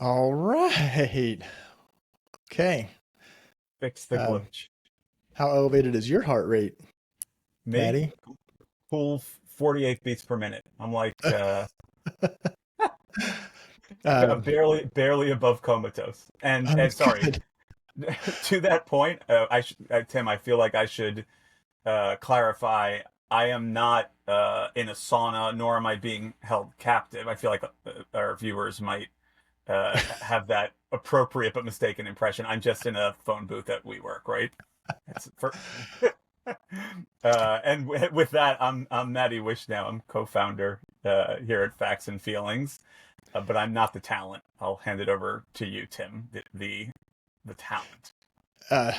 All right. Okay. Fix the Uh, glitch. how elevated is your heart rate, Me, Maddie? cool 48 beats per minute. I'm like I'm Um, barely above comatose. And sorry, good. to that point, Tim, I feel like I should clarify. I am not in a sauna, nor am I being held captive. I feel like our viewers might have that appropriate but mistaken impression. I'm just in a phone booth at WeWork, right? It's for and with that, I'm Matty Wishnow. I'm co-founder here at Facts and Feelings, but I'm not the talent. I'll hand it over to you, Tim, the talent. Uh,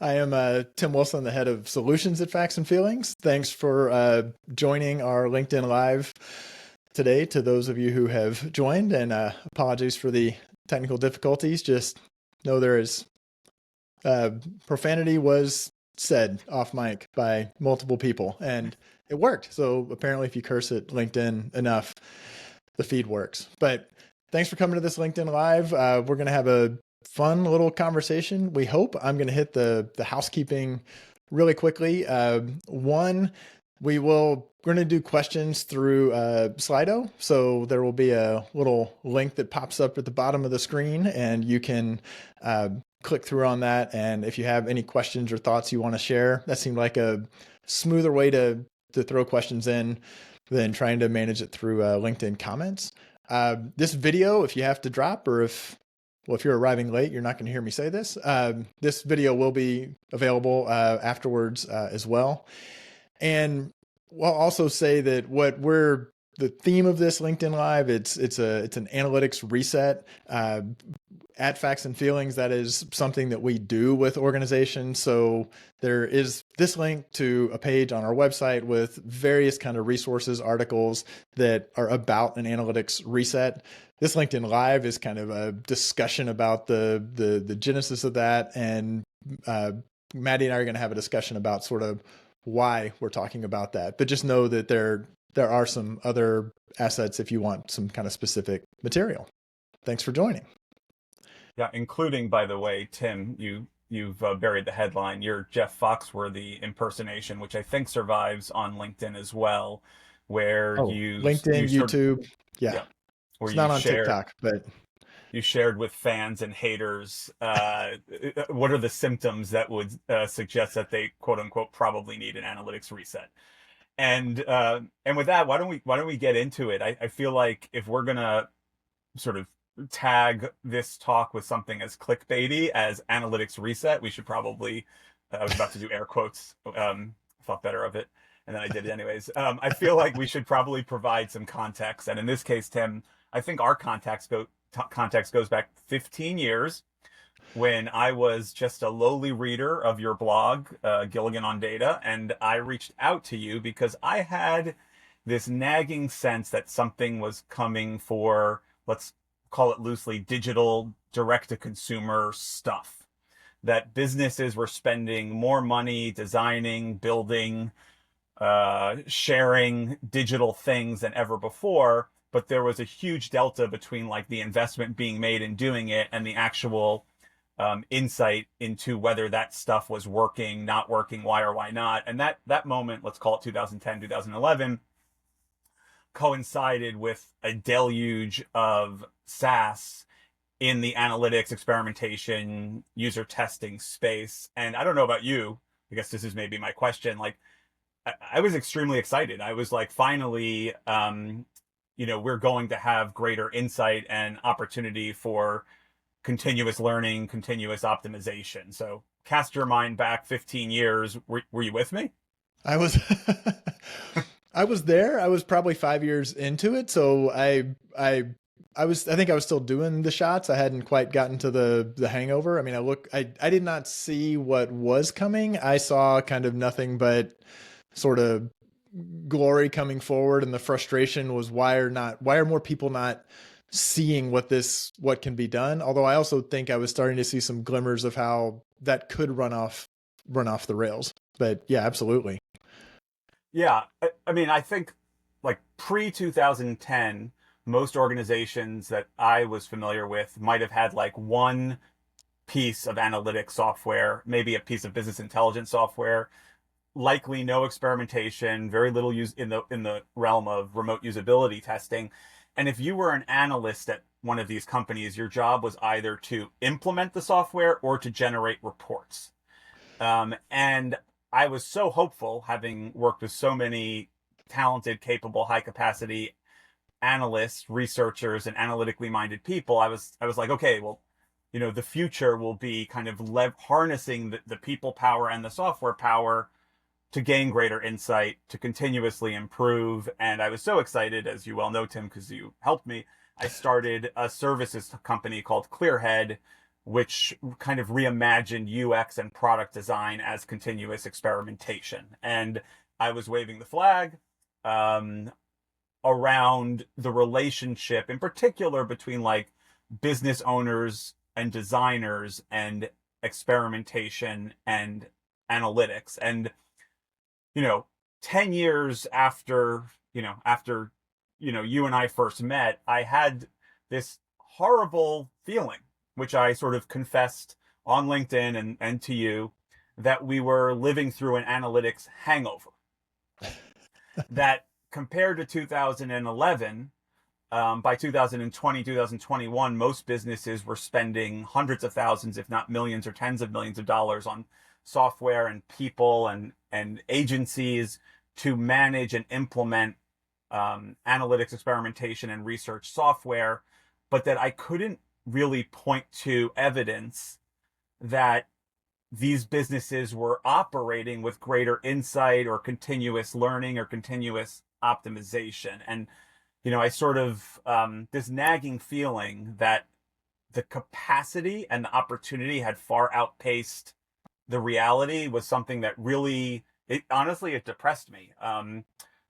I am Tim Wilson, the head of solutions at Facts and Feelings. Thanks for joining our LinkedIn Live today to those of you who have joined, and apologies for the technical difficulties. Just know there is uh, profanity was said off mic by multiple people, and it worked. So apparently, if you curse at LinkedIn enough, the feed works. But thanks for coming to this LinkedIn Live. We're going to have a fun little conversation. We hope. I'm going to hit the housekeeping really quickly. One, we're going to do questions through Slido. So there will be a little link that pops up at the bottom of the screen, and you can click through on that. And if you have any questions or thoughts you want to share, that seemed like a smoother way to throw questions in than trying to manage it through LinkedIn comments. This video, if you have to drop, or if you're arriving late, you're not going to hear me say this. This video will be available afterwards as well. And we'll also say that the theme of this LinkedIn Live, it's an analytics reset. At Facts and Feelings, that is something that we do with organizations. So there is this link to a page on our website with various kind of resources, articles that are about an analytics reset. This LinkedIn Live is kind of a discussion about the genesis of that, and Maddie and I are going to have a discussion about sort of why we're talking about that. But just know that there are some other assets if you want some kind of specific material. Thanks for joining. Yeah, including, by the way, Tim, you've buried the headline. Your Jeff Foxworthy impersonation, which I think survives on LinkedIn as well, where Oh, you LinkedIn, sort YouTube. Yeah, yeah, where it's not on TikTok, but you shared with fans and haters what are the symptoms that would suggest that they quote unquote probably need an analytics reset. And with that, why don't we get into it? I feel like if we're gonna sort of tag this talk with something as clickbaity as analytics reset, we should probably, I was about to do air quotes, thought better of it, and then I did it anyways. I feel like we should probably provide some context. And in this case, Tim, I think our context goes back 15 years when I was just a lowly reader of your blog, Gilligan on Data, and I reached out to you because I had this nagging sense that something was coming for, let's call it loosely, digital direct to consumer stuff. That businesses were spending more money designing, building, sharing digital things than ever before. But there was a huge delta between like the investment being made in doing it and the actual insight into whether that stuff was working, not working, why or why not. And that moment, let's call it 2010, 2011, coincided with a deluge of SaaS in the analytics, experimentation, user testing space. And I don't know about you. I guess this is maybe my question. Like, I was extremely excited. I was like, finally, we're going to have greater insight and opportunity for continuous learning, continuous optimization. So cast your mind back 15 years. Were you with me? I was I was there. I was probably 5 years into it, so I think I was still doing the shots. I hadn't quite gotten to the hangover. I mean, I did not see what was coming. I saw kind of nothing but sort of glory coming forward, and the frustration was why are more people not seeing what can be done? Although I also think I was starting to see some glimmers of how that could run off the rails. But yeah, absolutely. Yeah. I mean, I think like pre 2010, most organizations that I was familiar with might have had like one piece of analytics software, maybe a piece of business intelligence software, likely no experimentation, very little use in the realm of remote usability testing. And if you were an analyst at one of these companies, your job was either to implement the software or to generate reports. And I was so hopeful, having worked with so many talented, capable, high capacity analysts, researchers, and analytically minded people. I was like, okay, well, the future will be kind of harnessing the people power and the software power to gain greater insight, to continuously improve. And I was so excited, as you well know, Tim, because you helped me. I started a services company called Clearhead, which kind of reimagined UX and product design as continuous experimentation. And I was waving the flag around the relationship, in particular between like business owners and designers and experimentation and analytics. And 10 years after you and I first met, I had this horrible feeling, which I sort of confessed on LinkedIn and to you, that we were living through an analytics hangover. That compared to 2011, by 2020, 2021, most businesses were spending hundreds of thousands, if not millions or tens of millions of dollars on software and people and agencies to manage and implement analytics, experimentation, and research software, but that I couldn't really point to evidence that these businesses were operating with greater insight or continuous learning or continuous optimization. And, I sort of, this nagging feeling that the capacity and the opportunity had far outpaced the reality was something that really, honestly, it depressed me. And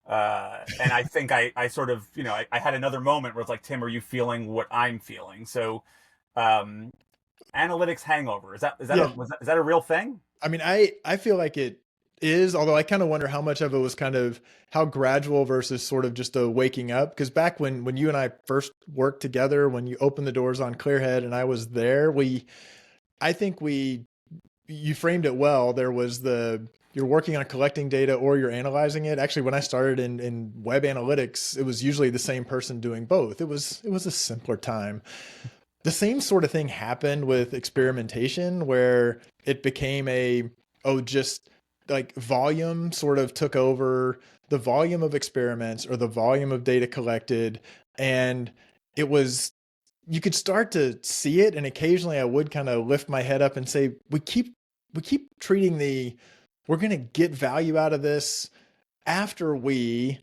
I think I sort of, I had another moment where it's like, Tim, are you feeling what I'm feeling? So, analytics hangover, is that Yeah. is that a real thing? I mean, I feel like it is, although I kind of wonder how much of it was kind of how gradual versus sort of just a waking up. Because back when you and I first worked together, when you opened the doors on Clearhead and I was there, I think you framed it well. There was you're working on collecting data or you're analyzing it. Actually, when I started in web analytics, it was usually the same person doing both. It was a simpler time. The same sort of thing happened with experimentation where it became just like volume sort of took over the volume of experiments or the volume of data collected. And you could start to see it. And occasionally I would kind of lift my head up and say, we keep treating we're going to get value out of this after we,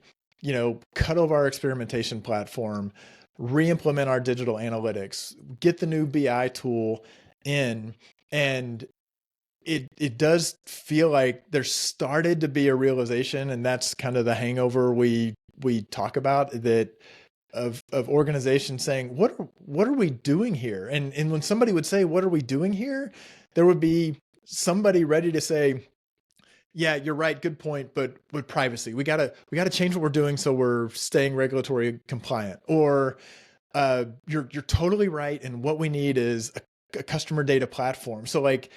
cut over our experimentation platform, re-implement our digital analytics, get the new BI tool in. And it does feel like there started to be a realization, and that's kind of the hangover we talk about, that of organizations saying, what are we doing here? And when somebody would say, what are we doing here? There would be somebody ready to say, yeah, you're right. Good point. But with privacy, we gotta change what we're doing so we're staying regulatory compliant. Or you're totally right. And what we need is a customer data platform. So like,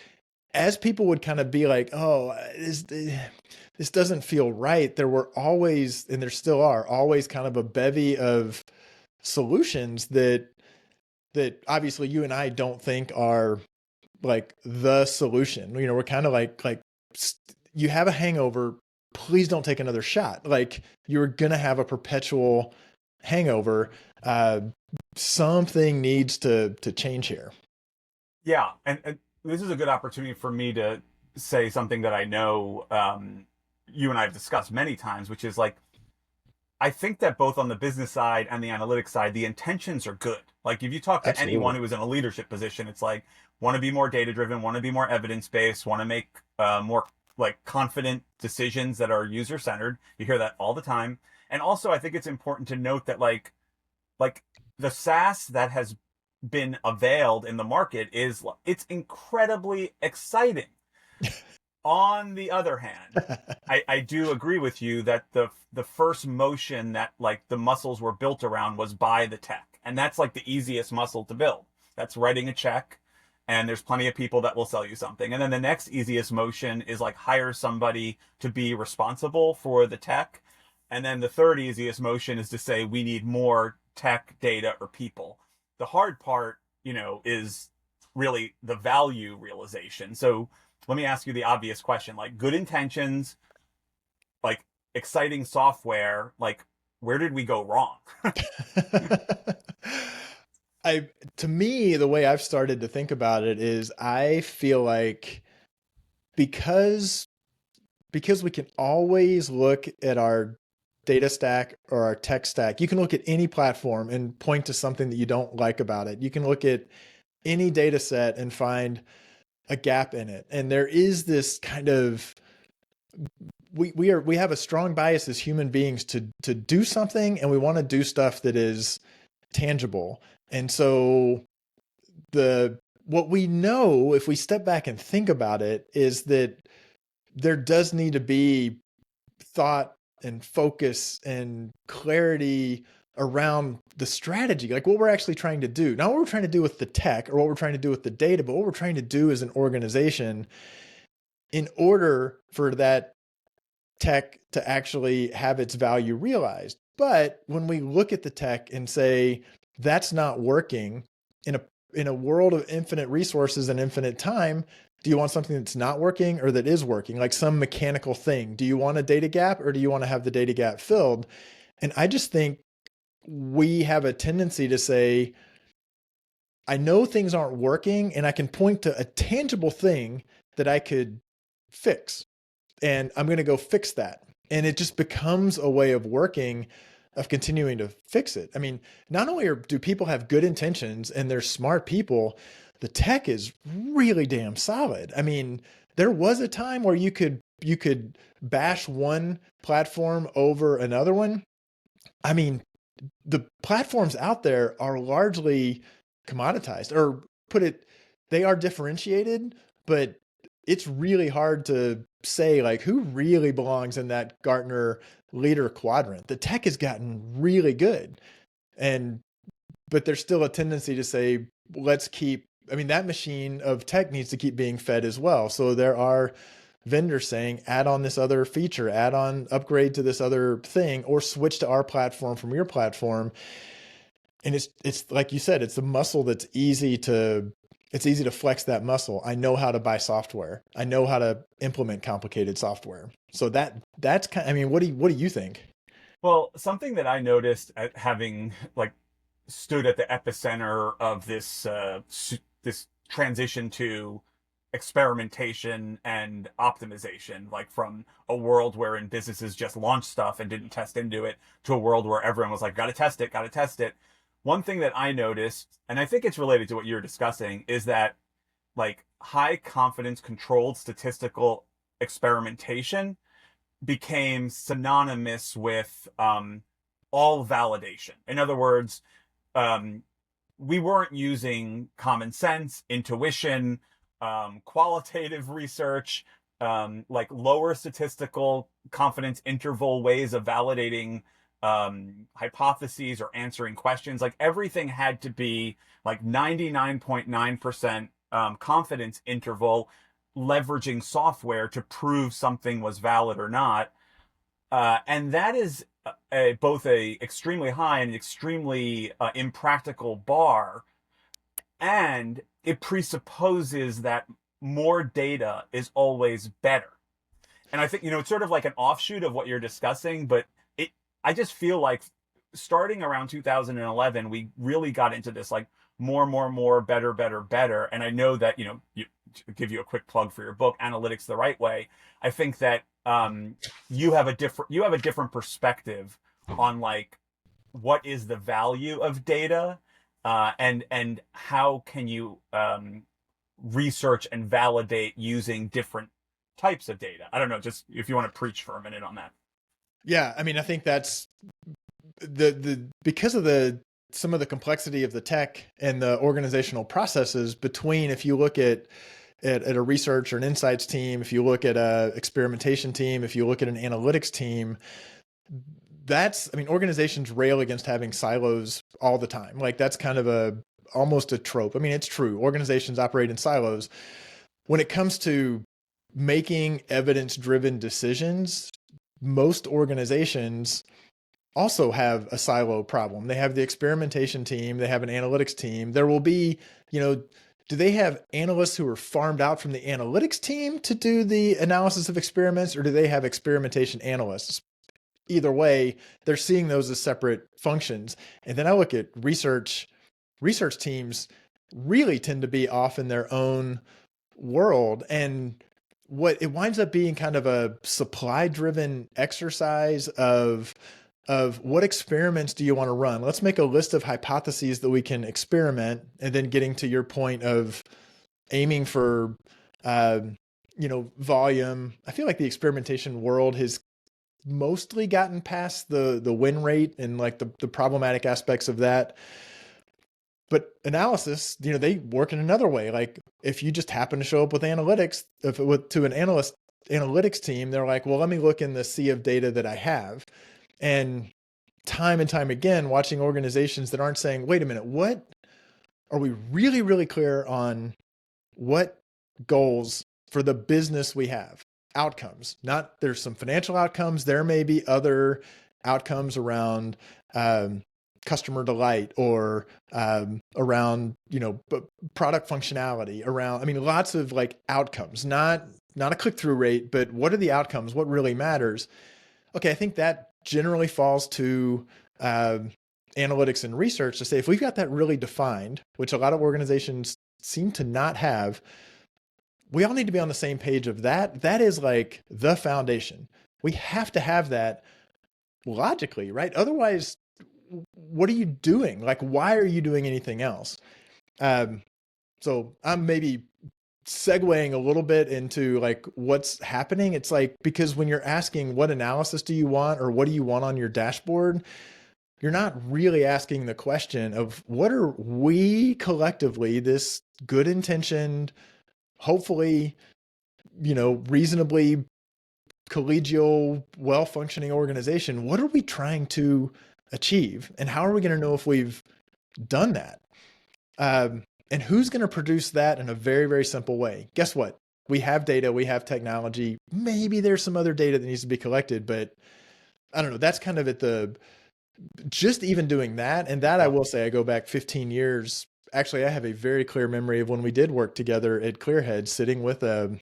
as people would kind of be like, oh, this doesn't feel right, there were always, and there still are always, kind of a bevy of solutions that obviously you and I don't think are like the solution. We're kind of like you have a hangover, please don't take another shot. Like, you're going to have a perpetual hangover. Something needs to change here. Yeah, and this is a good opportunity for me to say something that I know you and I have discussed many times, which is like, I think that both on the business side and the analytics side, the intentions are good. Like, if you talk to Absolutely. anyone who is in a leadership position, it's like, want to be more data driven, want to be more evidence based, want to make more like confident decisions that are user centered. You hear that all the time. And also, I think it's important to note that like the SaaS that has been availed in the market it's incredibly exciting. On the other hand, I do agree with you that the first motion that like the muscles were built around was by the tech. And that's like the easiest muscle to build. That's writing a check, and there's plenty of people that will sell you something. And then the next easiest motion is like hire somebody to be responsible for the tech. And then the third easiest motion is to say we need more tech, data, or people. The hard part, is really the value realization. So let me ask you the obvious question, like good intentions, like exciting software, like where did we go wrong? To me, the way I've started to think about it is I feel like because we can always look at our data stack or our tech stack. You can look at any platform and point to something that you don't like about it. You can look at any data set and find a gap in it. And there is this kind of we have a strong bias as human beings to do something, and we want to do stuff that is tangible. And so what we know, if we step back and think about it, is that there does need to be thought and focus and clarity around the strategy, like what we're actually trying to do. Not what we're trying to do with the tech or what we're trying to do with the data, but what we're trying to do as an organization in order for that tech to actually have its value realized. But when we look at the tech and say, that's not working in a world of infinite resources and infinite time, do you want something that's not working or that is working, like some mechanical thing? Do you want a data gap or do you want to have the data gap filled? And I just think we have a tendency to say, I know things aren't working and I can point to a tangible thing that I could fix, and I'm going to go fix that. And it just becomes a way of working, of continuing to fix it. I mean, not only do people have good intentions and they're smart people, the tech is really damn solid. I mean, there was a time where you could bash one platform over another one. I mean, the platforms out there are largely commoditized, or put it, they are differentiated, but it's really hard to say like who really belongs in that Gartner leader quadrant. The tech has gotten really good, but there's still a tendency to say, that machine of tech needs to keep being fed as well. So there are vendors saying, add on this other feature, upgrade to this other thing, or switch to our platform from your platform. And it's like you said, it's a muscle that's easy to flex that muscle. I know how to buy software. I know how to implement complicated software. So that's kind of, I mean, what do you think? Well, something that I noticed at having like stood at the epicenter of this transition to experimentation and optimization, like from a world wherein businesses just launched stuff and didn't test into it to a world where everyone was like, gotta test it, gotta test it. One thing that I noticed, and I think it's related to what you're discussing, is that like high confidence controlled statistical experimentation became synonymous with all validation. In other words, um, we weren't using common sense, intuition, qualitative research, like lower statistical confidence interval ways of validating hypotheses or answering questions. Like everything had to be like 99.9% confidence interval, leveraging software to prove something was valid or not. And that is both a extremely high and extremely impractical bar, and it presupposes that more data is always better. And I think, it's sort of like an offshoot of what you're discussing, but I just feel like starting around 2011, we really got into this like more, better, better, better. And I know that, to give you a quick plug for your book, Analytics the Right Way, I think that you have a different perspective on like what is the value of data, and how can you research and validate using different types of data. I don't know, just if you want to preach for a minute on that. Yeah, I mean, I think that's because of some of the complexity of the tech and the organizational processes between, if you look at at a research or an insights team, if you look at a experimentation team, if you look at an analytics team, organizations rail against having silos all the time. Like that's kind of almost a trope. I mean, it's true. Organizations operate in silos. When it comes to making evidence-driven decisions, most organizations also have a silo problem. They have the experimentation team, they have an analytics team. There will be, do they have analysts who are farmed out from the analytics team to do the analysis of experiments, or do they have experimentation analysts? Either way, they're seeing those as separate functions. And then I look at research teams really tend to be off in their own world. And what it winds up being kind of a supply driven exercise of what experiments do you want to run? Let's make a list of hypotheses that we can experiment, and then getting to your point of aiming for, volume. I feel like the experimentation world has mostly gotten past the win rate and like the problematic aspects of that. But analysis, they work in another way. Like if you just happen to show up with analytics, to an analytics team, they're like, well, let me look in the sea of data that I have. And time again, watching organizations that aren't saying, wait a minute, what are we really, really clear on what goals for the business we have? Outcomes, not there's some financial outcomes. There may be other outcomes around customer delight or around, product functionality around, lots of like outcomes, not a click-through rate, but what are the outcomes? What really matters? Okay. I think that generally falls to analytics and research to say, if we've got that really defined, which a lot of organizations seem to not have, we all need to be on the same page of that. That is like the foundation. We have to have that logically, right? Otherwise, what are you doing? Like, why are you doing anything else? So I'm maybe segueing a little bit into like what's happening. It's like, because when you're asking what analysis do you want or what do you want on your dashboard, you're not really asking the question of what are we collectively, this good intentioned, hopefully, reasonably collegial, well-functioning organization, what are we trying to achieve? And how are we going to know if we've done that? And who's going to produce that in a very, very simple way? Guess what? We have data, we have technology. Maybe there's some other data that needs to be collected, but I don't know. That's kind of just even doing that. And that I will say, I go back 15 years. Actually, I have a very clear memory of when we did work together at Clearhead, sitting with a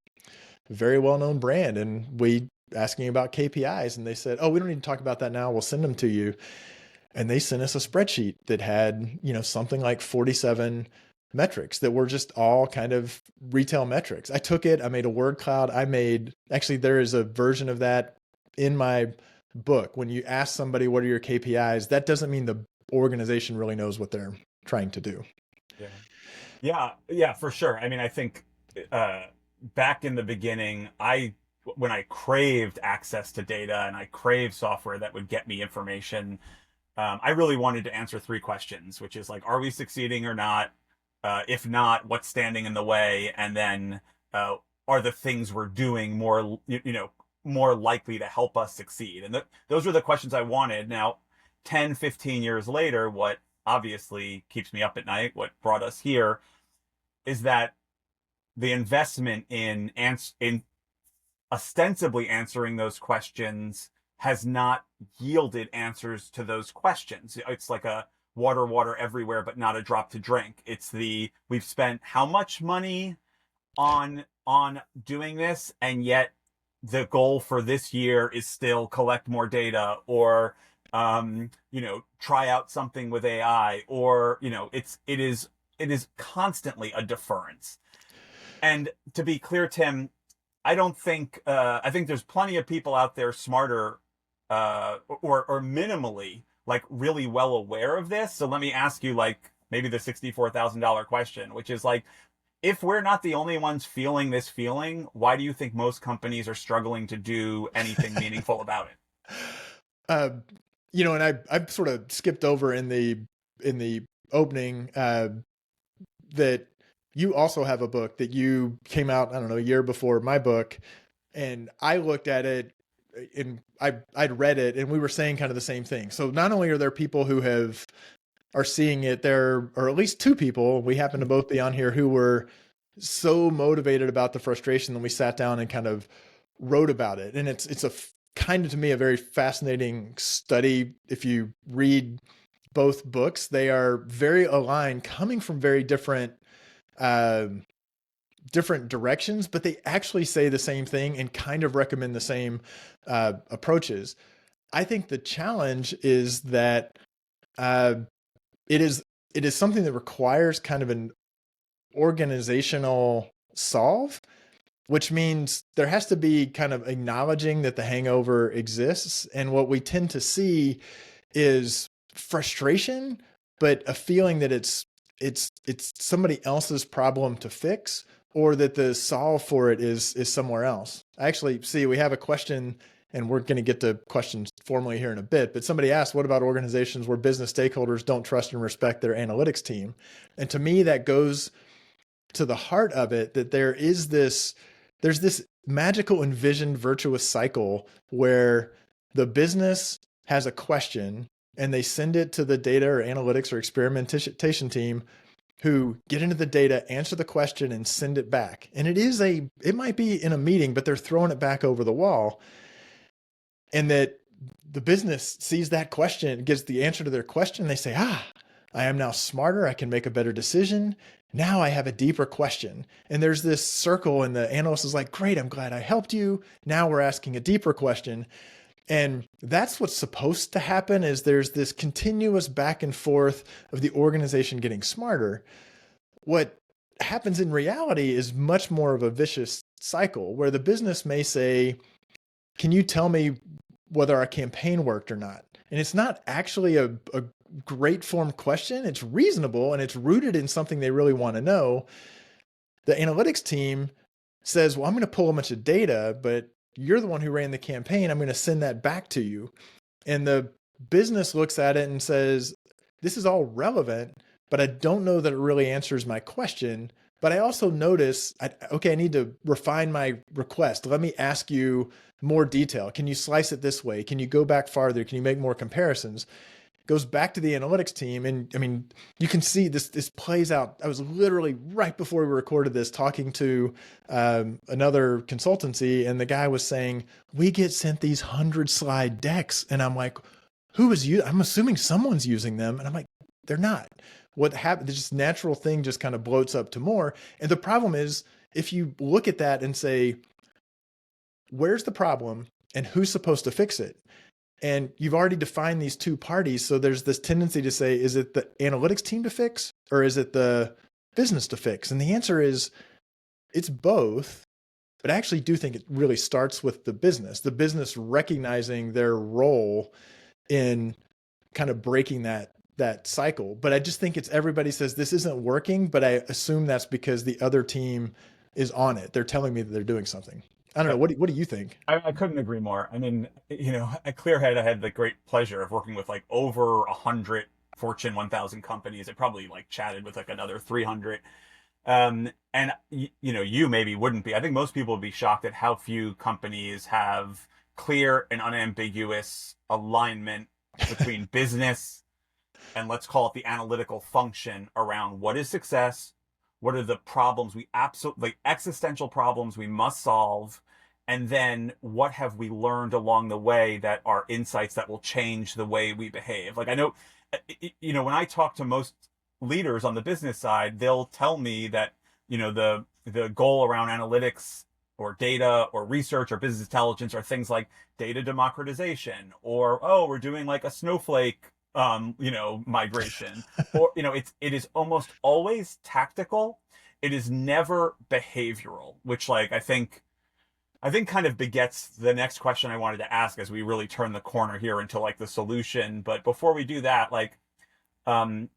very well-known brand, and we asking about KPIs, and they said, oh, we don't need to talk about that now. We'll send them to you. And they sent us a spreadsheet that had, something like 47 metrics that were just all kind of retail metrics. I took it, I made a word cloud. Actually, there is a version of that in my book. When you ask somebody, what are your KPIs? That doesn't mean the organization really knows what they're trying to do. Yeah, for sure. I think back in the beginning, when I craved access to data and I craved software that would get me information, I really wanted to answer 3 questions, which is like, are we succeeding or not? If not, what's standing in the way? And then are the things we're doing more likely to help us succeed? And those are the questions I wanted. Now, 10, 15 years later, what obviously keeps me up at night, what brought us here, is that the investment in ostensibly answering those questions has not yielded answers to those questions. It's like a water everywhere, but not a drop to drink. It's we've spent how much money on doing this, and yet the goal for this year is still collect more data, or try out something with AI, or it is constantly a deference. And to be clear, Tim, I think there's plenty of people out there smarter or minimally like really well aware of this. So let me ask you, like, maybe the $64,000 question, which is like, if we're not the only ones feeling this feeling, why do you think most companies are struggling to do anything meaningful about it? And I've sort of skipped over in the opening that, you also have a book that you came out, I don't know, a year before my book. And I looked at it and I'd read it and we were saying kind of the same thing. So not only are there people who are seeing it, there are at least two people, we happen to both be on here, who were so motivated about the frustration that we sat down and kind of wrote about it. And it's a kind of, to me, a very fascinating study. If you read both books, they are very aligned, coming from very uh, different directions, but they actually say the same thing and kind of recommend the same approaches. I think the challenge is that uh, it is something that requires kind of an organizational solve, which means there has to be kind of acknowledging that the hangover exists. And what we tend to see is frustration, but a feeling that it's somebody else's problem to fix, or that the solve for it is somewhere else. I actually see we have a question, and we're going to get to questions formally here in a bit, but somebody asked, what about organizations where business stakeholders don't trust and respect their analytics team? And to me, that goes to the heart of it, that there's this magical envisioned virtuous cycle where the business has a question and they send it to the data or analytics or experimentation team, who get into the data, answer the question, and send it back. And it might be in a meeting, but they're throwing it back over the wall. And that the business sees that question, gets the answer to their question. They say, I am now smarter. I can make a better decision. Now I have a deeper question. And there's this circle, and the analyst is like, great, I'm glad I helped you. Now we're asking a deeper question. And that's what's supposed to happen, is there's this continuous back and forth of the organization getting smarter. What happens in reality is much more of a vicious cycle, where the business may say, can you tell me whether our campaign worked or not? And it's not actually a great form question. It's reasonable and it's rooted in something they really want to know. The analytics team says, well, I'm going to pull a bunch of data, but you're the one who ran the campaign. I'm going to send that back to you. And the business looks at it and says, this is all relevant, but I don't know that it really answers my question. But I also notice, I need to refine my request. Let me ask you more detail. Can you slice it this way? Can you go back farther? Can you make more comparisons? Goes back to the analytics team. And I mean, you can see this plays out. I was literally right before we recorded this talking to another consultancy, and the guy was saying, we get sent these 100-slide decks. And I'm like, who is you? I'm assuming someone's using them. And I'm like, they're not. What happened, this natural thing just kind of bloats up to more. And the problem is, if you look at that and say, where's the problem and who's supposed to fix it? And you've already defined these two parties. So there's this tendency to say, is it the analytics team to fix, or is it the business to fix? And the answer is, it's both. But I actually do think it really starts with the business recognizing their role in kind of breaking that cycle. But I just think it's, everybody says this isn't working, but I assume that's because the other team is on it. They're telling me that they're doing something. I don't know. What do you think? I couldn't agree more. I mean, at Clearhead, I had the great pleasure of working with like over 100 Fortune 1000 companies. I probably like chatted with like another 300. And you maybe wouldn't be. I think most people would be shocked at how few companies have clear and unambiguous alignment between business and, let's call it, the analytical function around what is success, what are the problems existential problems we must solve, and then what have we learned along the way that are insights that will change the way we behave. Like, I know, when I talk to most leaders on the business side, they'll tell me that, the goal around analytics or data or research or business intelligence are things like data democratization, or, we're doing like a snowflake migration, or, it is almost always tactical. It is never behavioral, which, like, I think kind of begets the next question I wanted to ask as we really turn the corner here into like the solution. But before we do that, like, how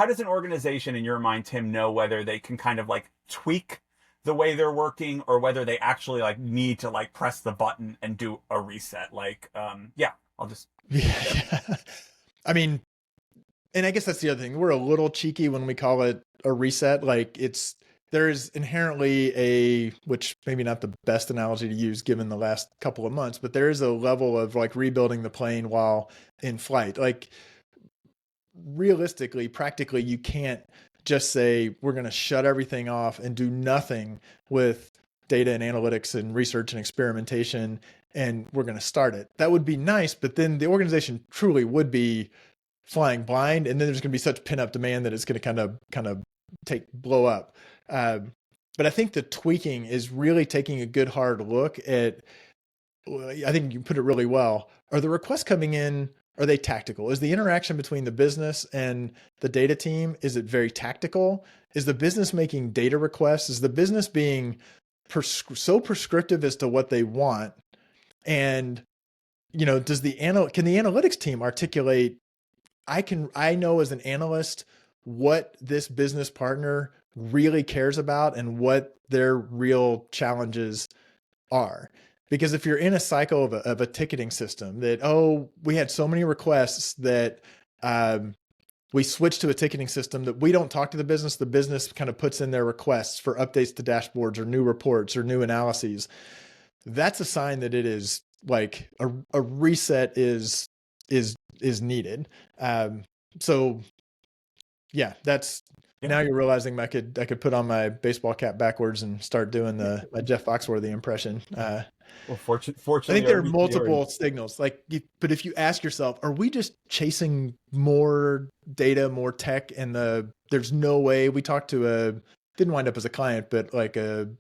does an organization, in your mind, Tim, know whether they can kind of like tweak the way they're working, or whether they actually like need to like press the button and do a reset? Like, I'll just. Yeah. I mean, and I guess that's the other thing. We're a little cheeky when we call it a reset. Like there's inherently which maybe not the best analogy to use given the last couple of months, but there is a level of like rebuilding the plane while in flight. Like realistically, practically, you can't just say we're going to shut everything off and do nothing with data and analytics and research and experimentation, and we're going to start it. That would be nice, but then the organization truly would be flying blind, and then there's going to be such pin-up demand that it's going to kind of blow up. But I think the tweaking is really taking a good hard look at. I think you put it really well. Are the requests coming in? Are they tactical? Is the interaction between the business and the data team, is it very tactical? Is the business making data requests? Is the business being so prescriptive as to what they want? And, can the analytics team articulate, I know as an analyst what this business partner really cares about and what their real challenges are. Because if you're in a cycle of a ticketing system that, we had so many requests that we switched to a ticketing system that we don't talk to the business kind of puts in their requests for updates to dashboards or new reports or new analyses, that's a sign that it is like a reset is needed. So yeah, now you're realizing I could put on my baseball cap backwards and start doing my Jeff Foxworthy impression. Well, fortunately, I think there are multiple signals. But if you ask yourself, are we just chasing more data, more tech, and there's no way? We didn't wind up as a client, but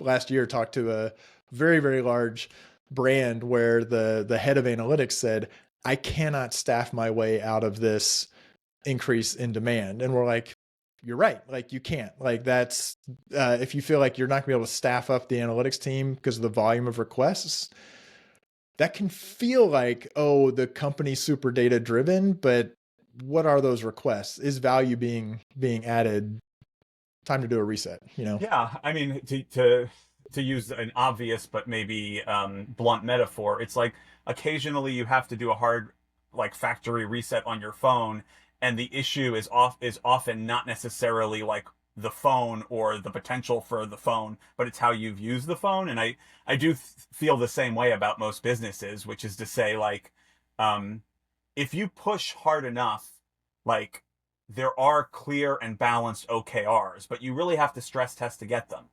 last year talked to a very, very large brand where the head of analytics said, I cannot staff my way out of this increase in demand. And we're like, you're right. Like you can't. Like that's if you feel like you're not gonna be able to staff up the analytics team because of the volume of requests, that can feel like, the company's super data driven, but what are those requests? Is value being added? Time to do a reset, Yeah, I mean, to use an obvious but maybe blunt metaphor, it's like occasionally you have to do a hard factory reset on your phone, and the issue is often not necessarily like the phone or the potential for the phone, but it's how you've used the phone. And I do feel the same way about most businesses, which is to say, if you push hard enough, there are clear and balanced OKRs, but you really have to stress test to get them.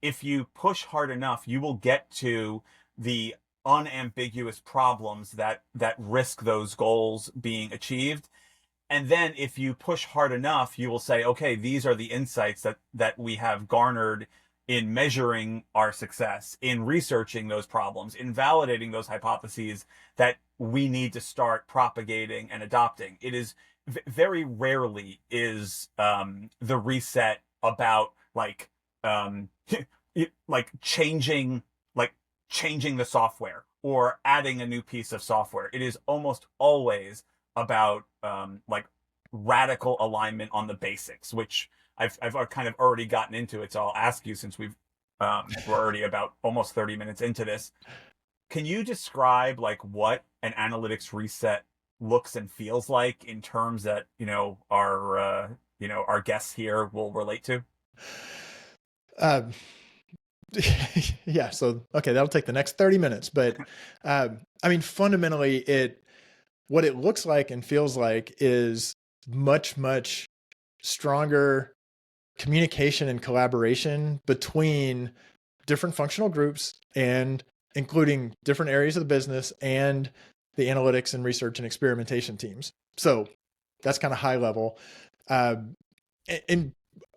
If you push hard enough, you will get to the unambiguous problems that risk those goals being achieved. And then if you push hard enough, you will say, okay, these are the insights that we have garnered in measuring our success, in researching those problems, in validating those hypotheses that we need to start propagating and adopting. It is very rarely is the reset about changing the software or adding a new piece of software. It is almost always about radical alignment on the basics, which I've kind of already gotten into it. So I'll ask you, since we're already about almost 30 minutes into this, can you describe what an analytics reset looks and feels like in terms that our guests here will relate to? Yeah. So okay, that'll take the next 30 minutes, but fundamentally, what it looks like and feels like is much, much stronger communication and collaboration between different functional groups, and including different areas of the business and the analytics and research and experimentation teams. So that's kind of high level. And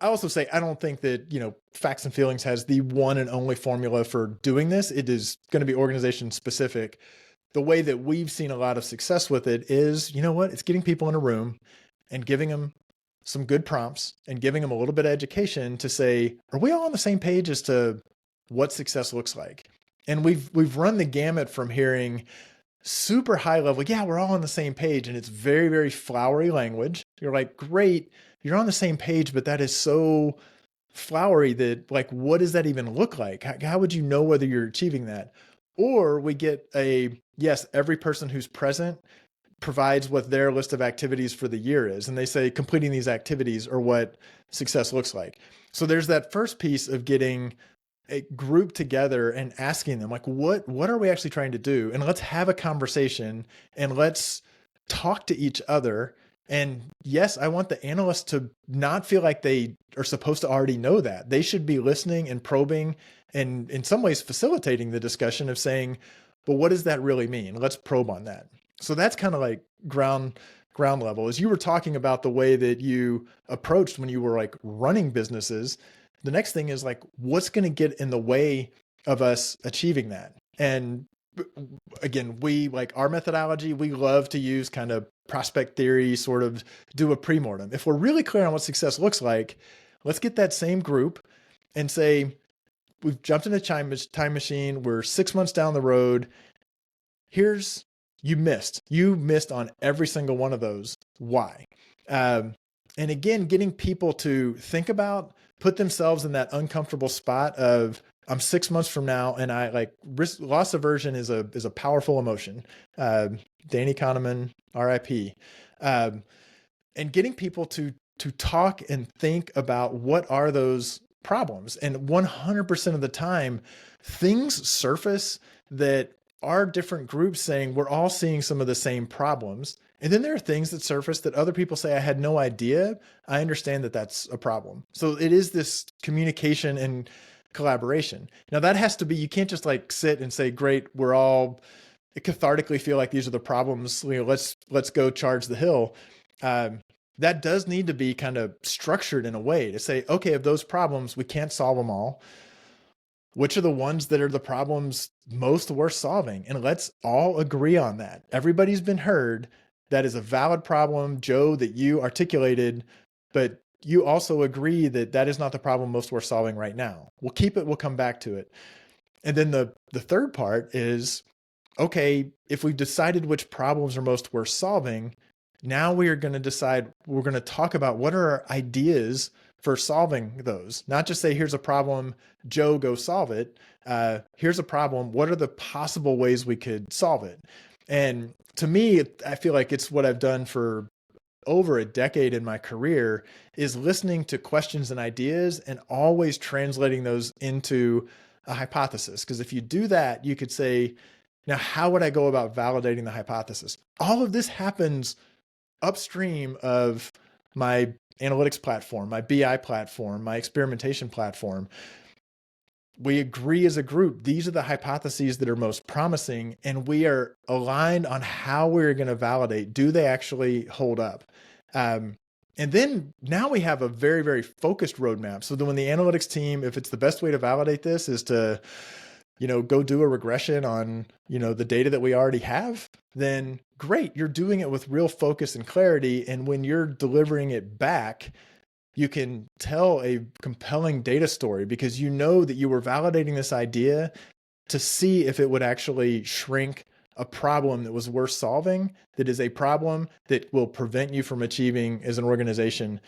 I also say, I don't think that, Facts and Feelings has the one and only formula for doing this. It is going to be organization specific. The way that we've seen a lot of success with it is, it's getting people in a room and giving them some good prompts and giving them a little bit of education to say, are we all on the same page as to what success looks like? And we've run the gamut from hearing super high level, yeah, we're all on the same page, and it's very, very flowery language. You're like, great, you're on the same page, but that is so flowery that what does that even look like? How would you know whether you're achieving that? Or we get yes, every person who's present provides what their list of activities for the year is. And they say completing these activities are what success looks like. So there's that first piece of getting a group together and asking them, like, what are we actually trying to do? And let's have a conversation and let's talk to each other. And yes, I want the analysts to not feel like they are supposed to already know that. They should be listening and probing and in some ways facilitating the discussion of saying, well, what does that really mean? Let's probe on that. So that's kind of like ground level. As you were talking about the way that you approached when you were like running businesses, the next thing is like, what's going to get in the way of us achieving that? And again, we like our methodology, we love to use kind of prospect theory, sort of do a pre-mortem. If we're really clear on what success looks like, let's get that same group and say, we've jumped in a time machine. We're 6 months down the road. You missed on every single one of those. Why? And again, getting people to think about, put themselves in that uncomfortable spot of, I'm 6 months from now, and I like loss aversion is a powerful emotion. Danny Kahneman, RIP. And getting people to talk and think about what are those problems. And 100% of the time, things surface that are different groups saying we're all seeing some of the same problems. And then there are things that surface that other people say, I had no idea. I understand that that's a problem. So it is this communication and collaboration. Now that has to be, you can't just like sit and say, great, we're all cathartically feel like these are the problems. Let's go charge the hill. That does need to be kind of structured in a way to say, okay, of those problems, we can't solve them all. Which are the ones that are the problems most worth solving? And let's all agree on that. Everybody's been heard. That is a valid problem, Joe, that you articulated, but you also agree that that is not the problem most worth solving right now. We'll keep it. We'll come back to it. And then the third part is, okay, if we've decided which problems are most worth solving, now we are going to decide, we're going to talk about what are our ideas for solving those. Not just say, here's a problem, Joe, go solve it. Here's a problem. What are the possible ways we could solve it? And to me, I feel like it's what I've done for over a decade in my career, is listening to questions and ideas and always translating those into a hypothesis. Because if you do that, you could say, now, how would I go about validating the hypothesis? All of this happens upstream of my analytics platform, my BI platform, my experimentation platform. We agree as a group, these are the hypotheses that are most promising, and we are aligned on how we're going to validate. Do they actually hold up? And then now we have a very, very focused roadmap. So then when the analytics team, if it's the best way to validate this is to, go do a regression on, the data that we already have, then great. You're doing it with real focus and clarity. And when you're delivering it back, you can tell a compelling data story because you know that you were validating this idea to see if it would actually shrink a problem that was worth solving, that is a problem that will prevent you from achieving as an organization,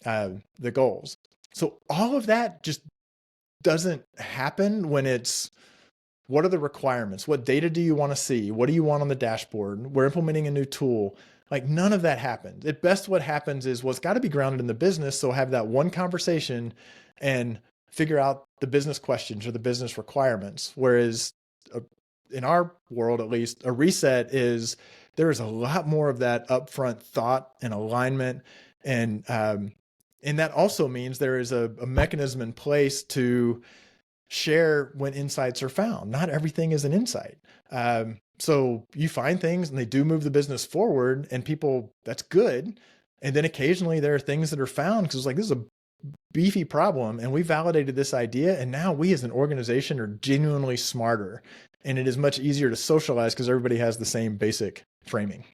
the goals. So all of that just doesn't happen when it's, what are the requirements? What data do you want to see? What do you want on the dashboard? We're implementing a new tool. Like none of that happened. At best, what happens is, well, it's got to be grounded in the business. So have that one conversation and figure out the business questions or the business requirements. Whereas in our world, at least, a reset is, there is a lot more of that upfront thought and alignment. And that also means there is a mechanism in place to share when insights are found. Not everything is an insight. So you find things and they do move the business forward and people, that's good. And then occasionally there are things that are found because it's like, this is a beefy problem and we validated this idea. And now we as an organization are genuinely smarter and it is much easier to socialize because everybody has the same basic framing.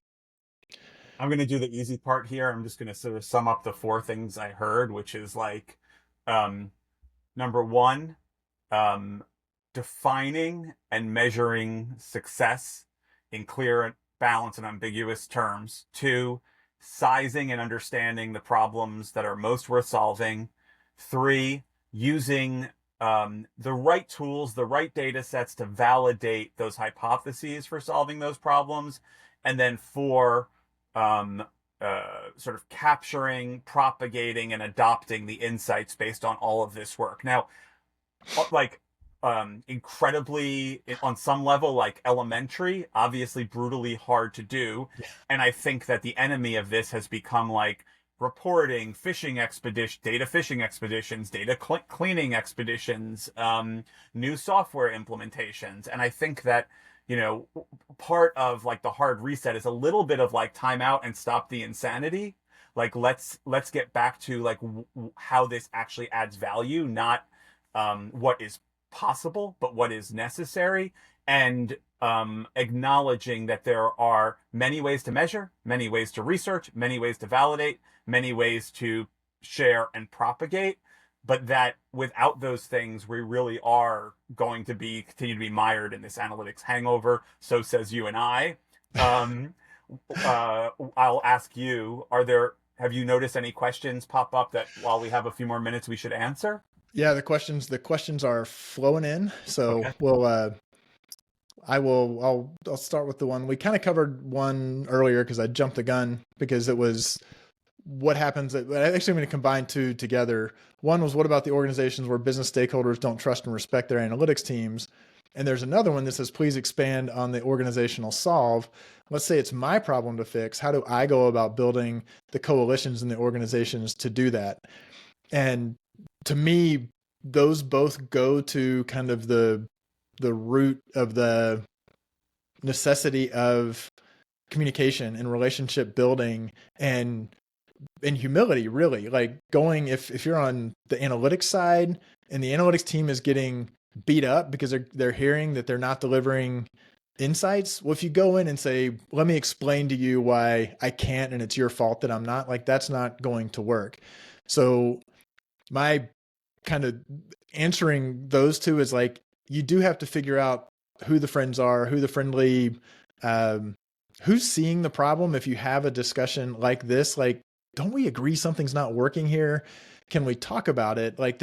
I'm going to do the easy part here. I'm just going to sort of sum up the 4 things I heard, which is like, number 1, defining and measuring success in clear, balanced, and ambiguous terms. 2, sizing and understanding the problems that are most worth solving. 3, using the right tools, the right data sets to validate those hypotheses for solving those problems. and then 4, sort of capturing, propagating, and adopting the insights based on all of this work. Now, like, incredibly, on some level, like elementary, obviously brutally hard to do. And I think that the enemy of this has become like reporting, data fishing expeditions, data cleaning expeditions, new software implementations. And I think that, part of like the hard reset is a little bit of like time out and stop the insanity. Like, let's get back to like how this actually adds value, not what is possible, but what is necessary, and acknowledging that there are many ways to measure, many ways to research, many ways to validate, many ways to share and propagate, but that without those things, we really are going to continue to be mired in this analytics hangover. So says you and I. I'll ask you, have you noticed any questions pop up that while we have a few more minutes, we should answer? Yeah, the questions are flowing in. So Okay. I'll start with the one we kind of covered one earlier because I jumped the gun because it was what happens. Actually, I'm going to combine two together. One was, what about the organizations where business stakeholders don't trust and respect their analytics teams? And there's another one that says, please expand on the organizational solve. Let's say it's my problem to fix. How do I go about building the coalitions in the organizations to do that? And to me, those both go to kind of the root of the necessity of communication and relationship building and humility, really. Like, going, if you're on the analytics side and the analytics team is getting beat up because they're hearing that they're not delivering insights. Well, if you go in and say, let me explain to you why I can't, and it's your fault that I'm not, like, that's not going to work. So my kind of answering those two is like, you do have to figure out who the friends are, who the friendly, who's seeing the problem. If you have a discussion like this, like, don't we agree something's not working here? Can we talk about it? Like,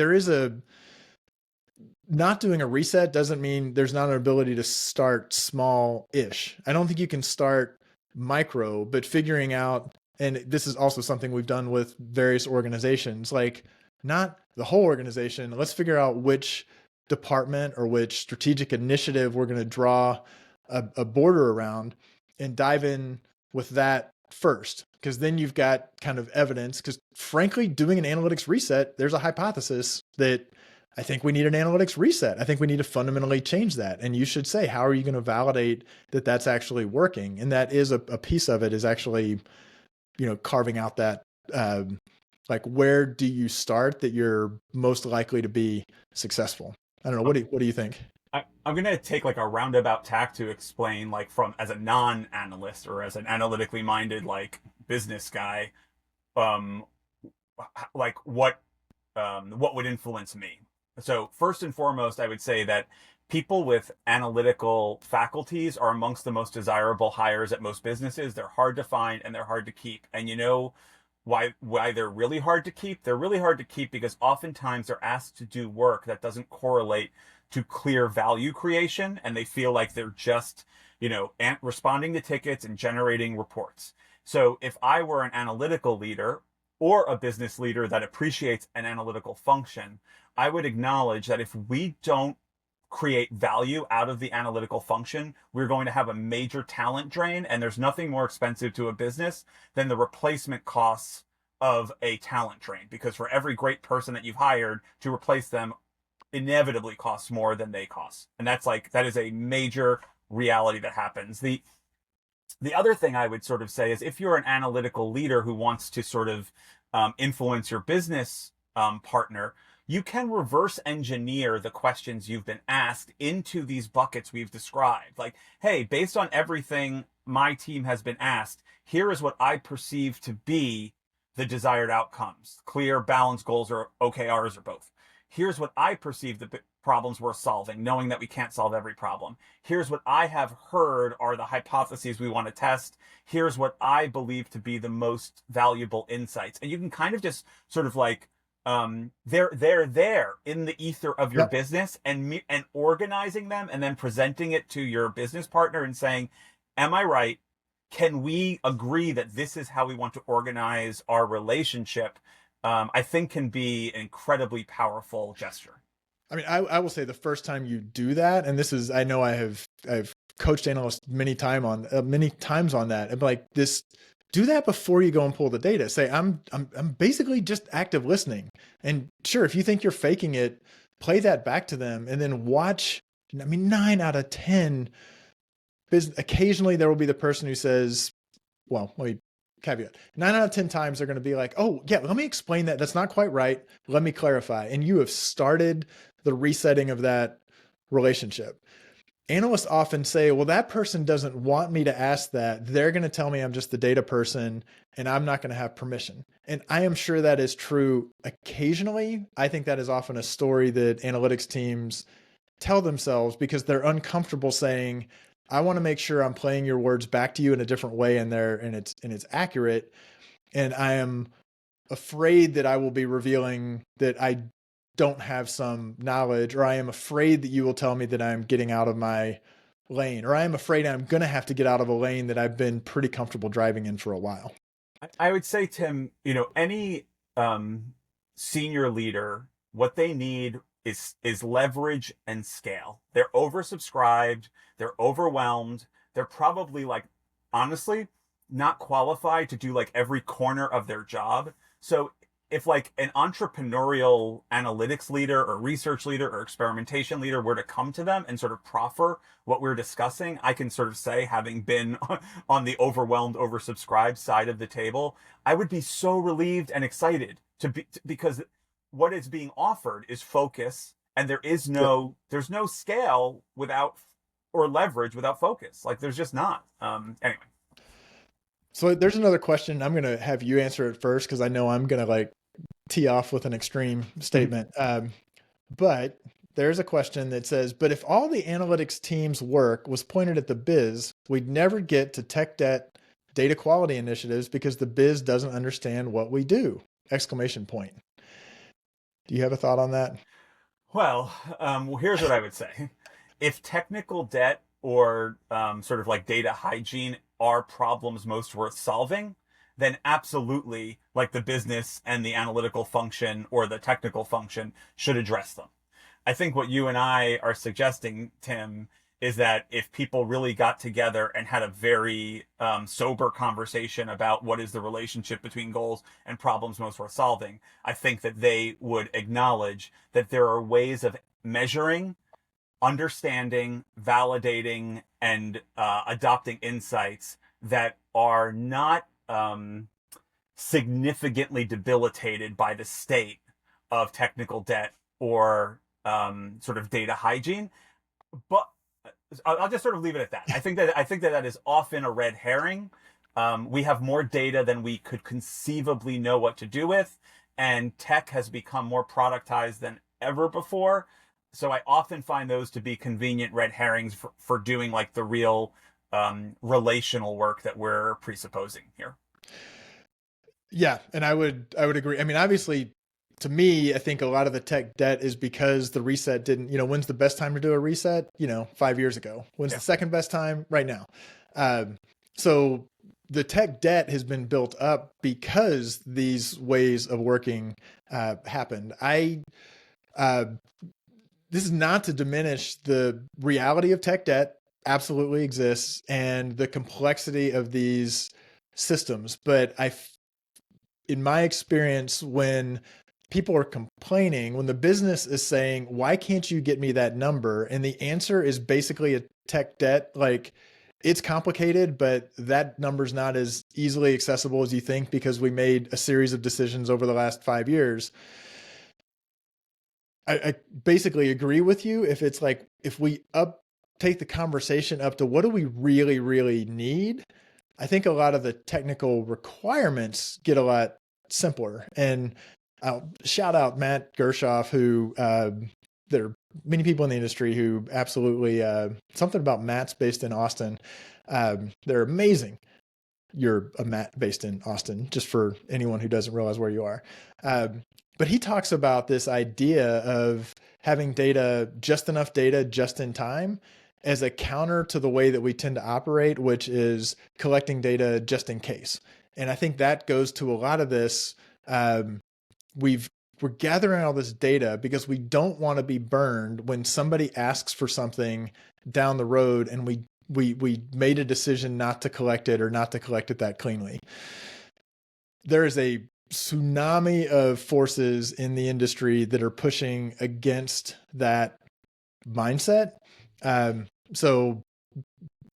not doing a reset doesn't mean there's not an ability to start small-ish. I don't think you can start micro, but figuring out, and this is also something we've done with various organizations, like, not the whole organization. Let's figure out which department or which strategic initiative we're going to draw a border around and dive in with that first. Because then you've got kind of evidence. Because frankly, doing an analytics reset, there's a hypothesis that I think we need an analytics reset. I think we need to fundamentally change that. And you should say, how are you going to validate that that's actually working? And that is a piece of it, is actually, carving out that, like, where do you start that you're most likely to be successful? I don't know. What do you think? I'm going to take like a roundabout tack to explain, like, from as a non-analyst or as an analytically minded, like, business guy, like what would influence me. So first and foremost, I would say that people with analytical faculties are amongst the most desirable hires at most businesses. They're hard to find and they're hard to keep. And you know why they're really hard to keep? They're really hard to keep because oftentimes they're asked to do work that doesn't correlate to clear value creation, and they feel like they're just, responding to tickets and generating reports. So if I were an analytical leader or a business leader that appreciates an analytical function, I would acknowledge that if we don't create value out of the analytical function, we're going to have a major talent drain, and there's nothing more expensive to a business than the replacement costs of a talent drain, because for every great person that you've hired, to replace them inevitably costs more than they cost. And that is a major reality that happens. The other thing I would sort of say is, if you're an analytical leader who wants to sort of influence your business partner, you can reverse engineer the questions you've been asked into these buckets we've described. Like, hey, based on everything my team has been asked, here is what I perceive to be the desired outcomes: clear, balanced goals, or OKRs, or both. Here's what I perceive the problems we're solving, knowing that we can't solve every problem. Here's what I have heard are the hypotheses we want to test. Here's what I believe to be the most valuable insights. And you can kind of just sort of like, they're there in the ether of your business, and organizing them and then presenting it to your business partner and saying, am I right? can we agree that this is how we want to organize our relationship? I think can be an incredibly powerful gesture. I mean, I will say the first time you do that, and this is, I know I've coached analysts many times on that. I'm like, this, do that before you go and pull the data. Say, I'm basically just active listening. And sure, if you think you're faking it, play that back to them and then watch. I mean, 9 out of 10, occasionally there will be the person who says, well, let me caveat, 9 out of 10 times they're going to be like, oh yeah, let me explain that. That's not quite right. Let me clarify. And you have started the resetting of that relationship. Analysts often say, well, that person doesn't want me to ask that. They're going to tell me I'm just the data person and I'm not going to have permission. And I am sure that is true occasionally. I think that is often a story that analytics teams tell themselves because they're uncomfortable saying, I want to make sure I'm playing your words back to you in a different way and it's accurate. And I am afraid that I will be revealing that I don't have some knowledge, or I am afraid that you will tell me that I'm getting out of my lane, or I am afraid I'm going to have to get out of a lane that I've been pretty comfortable driving in for a while. I would say, Tim, any senior leader, what they need is leverage and scale. They're oversubscribed, they're overwhelmed, they're probably, like, honestly not qualified to do like every corner of their job. So if like an entrepreneurial analytics leader or research leader or experimentation leader were to come to them and sort of proffer what we're discussing, I can sort of say, having been on the overwhelmed, oversubscribed side of the table, I would be so relieved and excited because what is being offered is focus, and there's no scale without, or leverage without focus. Like, there's just not. Anyway. So there's another question. I'm going to have you answer it first because I know I'm going to like tee off with an extreme statement. But there's a question that says, but if all the analytics team's work was pointed at the biz, we'd never get to tech debt data quality initiatives because the biz doesn't understand what we do! Exclamation point. Do you have a thought on that? Well, here's what I would say. If technical debt or sort of like data hygiene are problems most worth solving, then absolutely, like, the business and the analytical function or the technical function should address them. I think what you and I are suggesting, Tim, is that if people really got together and had a very sober conversation about what is the relationship between goals and problems most worth solving, I think that they would acknowledge that there are ways of measuring, understanding, validating, and adopting insights that are not significantly debilitated by the state of technical debt or sort of data hygiene. But I'll just sort of leave it at that. I think that is often a red herring. We have more data than we could conceivably know what to do with, and tech has become more productized than ever before. So I often find those to be convenient red herrings for doing like the real relational work that we're presupposing here. Yeah, and I would agree. I mean, obviously, to me, I think a lot of the tech debt is because the reset didn't, when's the best time to do a reset? 5 years ago. When's the second best time? Right now. So the tech debt has been built up because these ways of working happened. This is not to diminish the reality of tech debt, absolutely exists, and the complexity of these systems. But in my experience, when people are complaining, when the business is saying, why can't you get me that number? And the answer is basically a tech debt, like, it's complicated, but that number's not as easily accessible as you think because we made a series of decisions over the last 5 years. I basically agree with you. If it's like, if we take the conversation up to what do we really, really need? I think a lot of the technical requirements get a lot simpler. And I'll shout out Matt Gershoff, who there are many people in the industry who absolutely, something about Matt's based in Austin. They're amazing. You're a Matt based in Austin, just for anyone who doesn't realize where you are. But he talks about this idea of having data, just enough data, just in time. as a counter to the way that we tend to operate, which is collecting data just in case. And I think that goes to a lot of this. We're gathering all this data because we don't want to be burned when somebody asks for something down the road and we made a decision not to collect it or not to collect it that cleanly. There is a tsunami of forces in the industry that are pushing against that mindset. So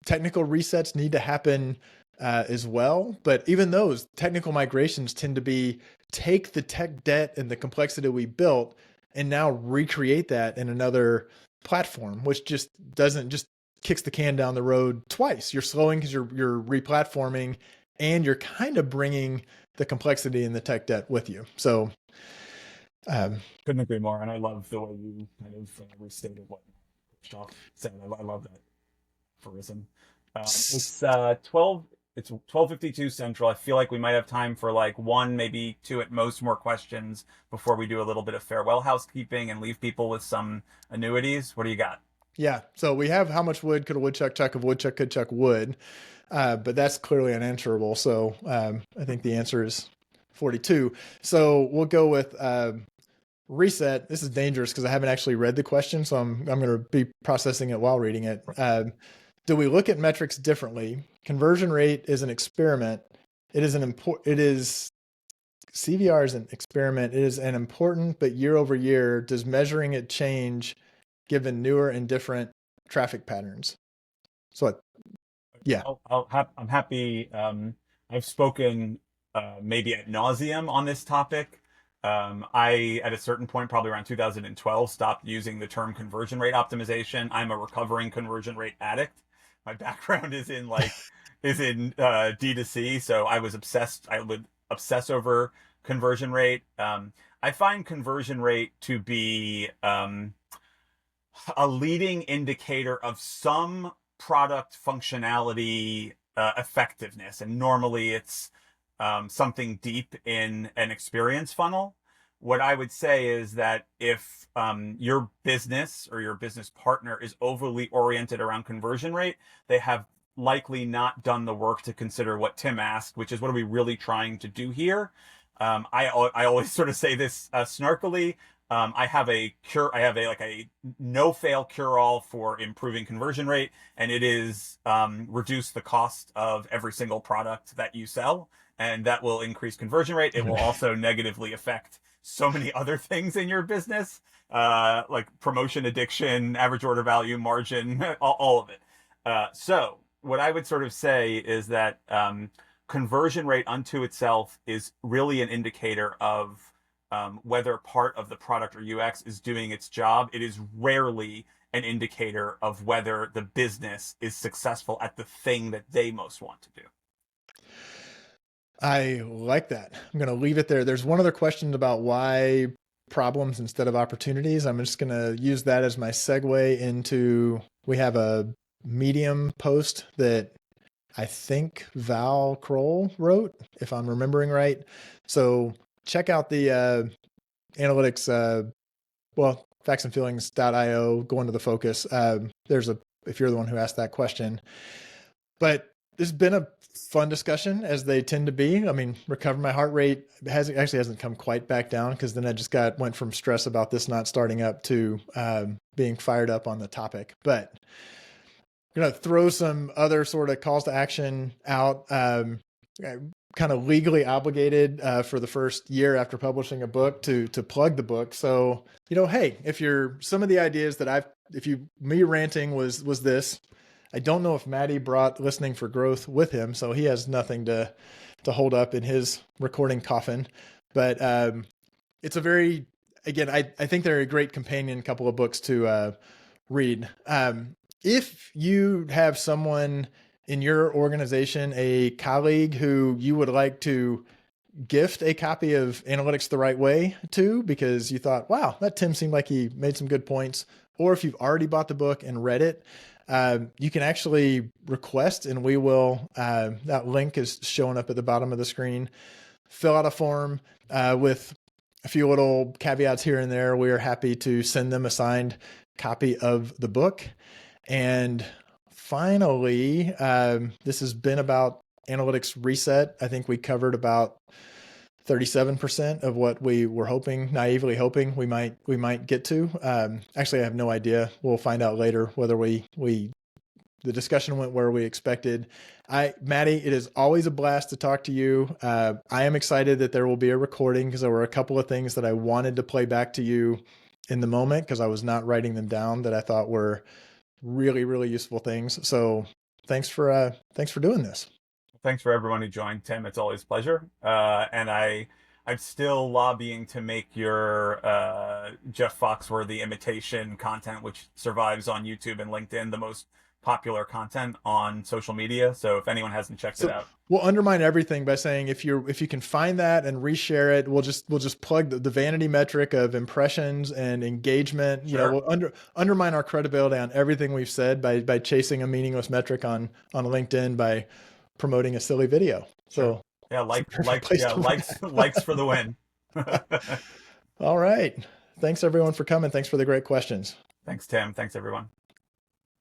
technical resets need to happen as well. But even those technical migrations tend to be take the tech debt and the complexity we built and now recreate that in another platform, which just kicks the can down the road twice. You're slowing because you're replatforming and you're kind of bringing the complexity and the tech debt with you. So couldn't agree more. And I love the way you kind of restated what Shaw said. I love that aphorism. It's 12:52 Central. I feel like we might have time for like one, maybe two at most more questions before we do a little bit of farewell housekeeping and leave people with some annuities. What do you got? Yeah. So we have how much wood could a woodchuck chuck if a woodchuck could chuck wood? But that's clearly unanswerable. So I think the answer is 42. So we'll go with reset. This is dangerous because I haven't actually read the question, so I'm going to be processing it while reading it. Do we look at metrics differently? Conversion rate is an experiment. CVR is an experiment. It is an important, but year over year, does measuring it change given newer and different traffic patterns? So, yeah. I'm happy. I've spoken maybe ad nauseum on this topic. I, at a certain point, probably around 2012, stopped using the term conversion rate optimization. I'm a recovering conversion rate addict. My background is in D2C, so I was obsessed. I would obsess over conversion rate. I find conversion rate to be a leading indicator of some product functionality effectiveness, and normally it's something deep in an experience funnel. What I would say is that if your business or your business partner is overly oriented around conversion rate, they have likely not done the work to consider what Tim asked, which is, what are we really trying to do here? I always sort of say this snarkily. I have a no fail cure all for improving conversion rate, and it is reduce the cost of every single product that you sell, and that will increase conversion rate. It will also negatively affect so many other things in your business, like promotion, addiction, average order value, margin, all of it. So what I would sort of say is that conversion rate unto itself is really an indicator of whether part of the product or UX is doing its job. It is rarely an indicator of whether the business is successful at the thing that they most want to do. I like that. I'm going to leave it there. There's one other question about why problems instead of opportunities. I'm just going to use that as my segue into, we have a Medium post that I think Val Kroll wrote, if I'm remembering right. So check out the analytics, factsandfeelings.io, go into the focus. If you're the one who asked that question. But this has been a fun discussion, as they tend to be. I mean, recover my heart rate hasn't come quite back down, because then I went from stress about this not starting up to being fired up on the topic. But I'm going to throw some other sort of calls to action out. Kind of legally obligated for the first year after publishing a book to plug the book. So, hey, some of the ideas that me ranting was this. I don't know if Matty brought Listening for Growth with him, so he has nothing to hold up in his recording coffin. But it's I think they're a great companion couple of books to read. If you have someone in your organization, a colleague who you would like to gift a copy of Analytics the Right Way to, because you thought, wow, that Tim seemed like he made some good points, or if you've already bought the book and read it, you can actually request, and we will, that link is showing up at the bottom of the screen. Fill out a form with a few little caveats here and there. We are happy to send them a signed copy of the book. And finally, this has been about analytics reset. I think we covered about 37% of what we were naively hoping we might get to. Actually, I have no idea. We'll find out later whether the discussion went where we expected. Matty, it is always a blast to talk to you. I am excited that there will be a recording because there were a couple of things that I wanted to play back to you in the moment because I was not writing them down that I thought were really, really useful things. So thanks for doing this. Thanks for everyone who joined, Tim. It's always a pleasure. And I'm still lobbying to make your Jeff Foxworthy imitation content, which survives on YouTube and LinkedIn, the most popular content on social media. So if anyone hasn't checked it out, we'll undermine everything by saying if you can find that and reshare it, we'll just plug the vanity metric of impressions and engagement. Sure. We'll undermine our credibility on everything we've said by chasing a meaningless metric on LinkedIn by promoting a silly video. Sure. So yeah, likes for the win. All right. Thanks everyone for coming. Thanks for the great questions. Thanks, Tim. Thanks everyone.